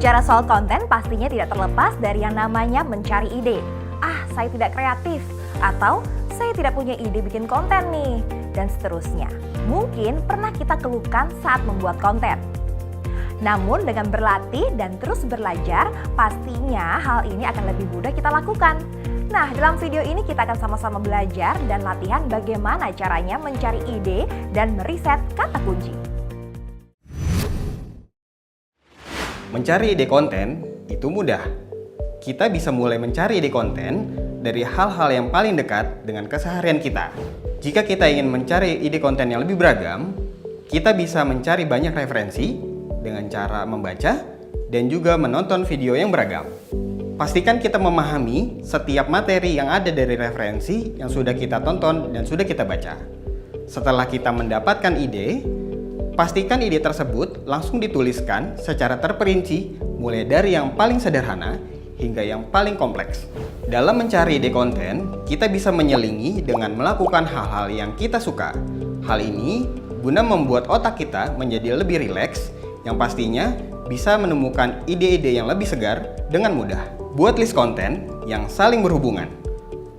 Bicara soal konten pastinya tidak terlepas dari yang namanya mencari ide. Saya tidak kreatif, atau saya tidak punya ide bikin konten nih, dan seterusnya. Mungkin pernah kita keluhkan saat membuat konten. Namun dengan berlatih dan terus belajar, pastinya hal ini akan lebih mudah kita lakukan. Nah, dalam video ini kita akan sama-sama belajar dan latihan bagaimana caranya mencari ide dan meriset kata kunci. Mencari ide konten itu mudah. Kita bisa mulai mencari ide konten dari hal-hal yang paling dekat dengan keseharian kita. Jika kita ingin mencari ide konten yang lebih beragam, kita bisa mencari banyak referensi dengan cara membaca dan juga menonton video yang beragam. Pastikan kita memahami setiap materi yang ada dari referensi yang sudah kita tonton dan sudah kita baca. Setelah kita mendapatkan ide, pastikan ide tersebut langsung dituliskan secara terperinci mulai dari yang paling sederhana hingga yang paling kompleks. Dalam mencari ide konten, kita bisa menyelingi dengan melakukan hal-hal yang kita suka. Hal ini guna membuat otak kita menjadi lebih rileks, yang pastinya bisa menemukan ide-ide yang lebih segar dengan mudah. Buat list konten yang saling berhubungan.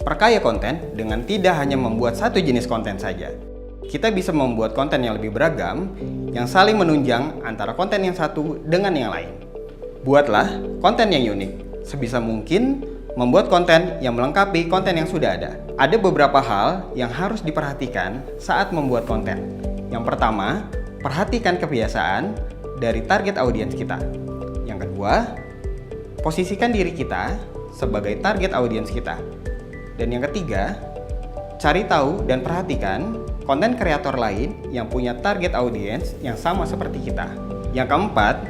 Perkaya konten dengan tidak hanya membuat satu jenis konten saja. Kita bisa membuat konten yang lebih beragam, yang saling menunjang antara konten yang satu dengan yang lain. Buatlah konten yang unik. Sebisa mungkin membuat konten yang melengkapi konten yang sudah ada. Ada beberapa hal yang harus diperhatikan saat membuat konten. Yang pertama, perhatikan kebiasaan dari target audiens kita. Yang kedua, posisikan diri kita sebagai target audiens kita. Dan yang ketiga, cari tahu dan perhatikan konten kreator lain yang punya target audiens yang sama seperti kita. Yang keempat,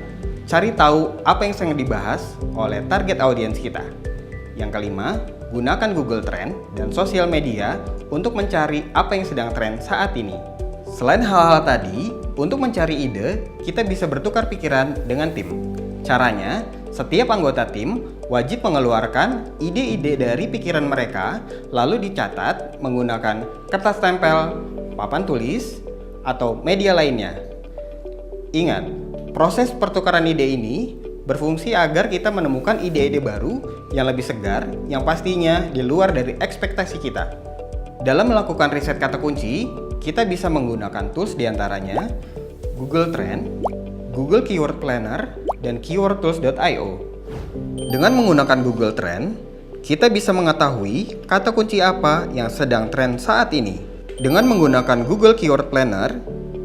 cari tahu apa yang sedang dibahas oleh target audiens kita. Yang kelima, gunakan Google Trend dan sosial media untuk mencari apa yang sedang tren saat ini. Selain hal-hal tadi, untuk mencari ide, kita bisa bertukar pikiran dengan tim. Caranya, setiap anggota tim wajib mengeluarkan ide-ide dari pikiran mereka, lalu dicatat menggunakan kertas tempel, papan tulis, atau media lainnya. Ingat, proses pertukaran ide ini berfungsi agar kita menemukan ide-ide baru yang lebih segar, yang pastinya di luar dari ekspektasi kita. Dalam melakukan riset kata kunci, kita bisa menggunakan tools diantaranya Google Trend, Google Keyword Planner, dan keywordtools.io. Dengan menggunakan Google Trend, kita bisa mengetahui kata kunci apa yang sedang tren saat ini. Dengan menggunakan Google Keyword Planner,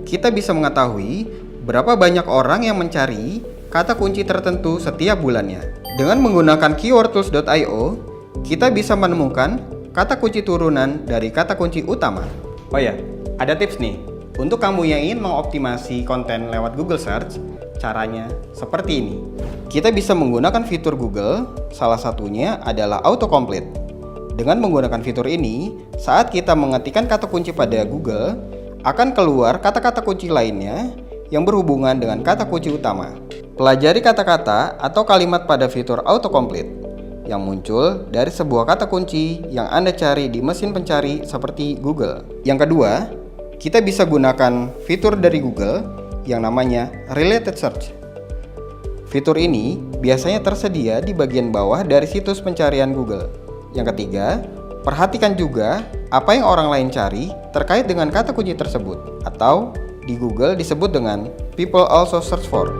kita bisa mengetahui berapa banyak orang yang mencari kata kunci tertentu setiap bulannya. Dengan menggunakan keywordtools.io, kita bisa menemukan kata kunci turunan dari kata kunci utama. Oh ya, ada tips nih. Untuk kamu yang ingin mengoptimasi konten lewat Google Search, caranya seperti ini. Kita bisa menggunakan fitur Google, salah satunya adalah autocomplete. Dengan menggunakan fitur ini, saat kita mengetikkan kata kunci pada Google, akan keluar kata-kata kunci lainnya yang berhubungan dengan kata kunci utama. Pelajari kata-kata atau kalimat pada fitur autocomplete yang muncul dari sebuah kata kunci yang Anda cari di mesin pencari seperti Google. Yang kedua, kita bisa gunakan fitur dari Google yang namanya Related Search. Fitur ini biasanya tersedia di bagian bawah dari situs pencarian Google. Yang ketiga, perhatikan juga apa yang orang lain cari terkait dengan kata kunci tersebut, atau di Google disebut dengan People Also Search For.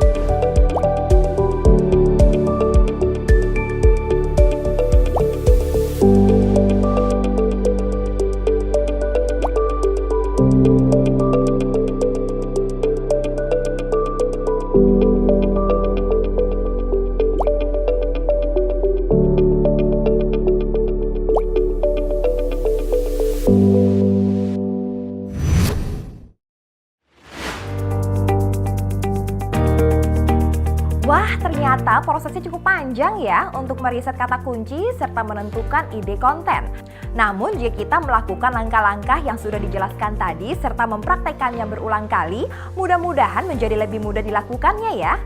Wah, ternyata prosesnya cukup panjang ya untuk meriset kata kunci serta menentukan ide konten. Namun jika kita melakukan langkah-langkah yang sudah dijelaskan tadi serta mempraktekannya berulang kali, mudah-mudahan menjadi lebih mudah dilakukannya ya.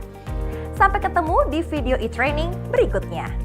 Sampai ketemu di video e-training berikutnya.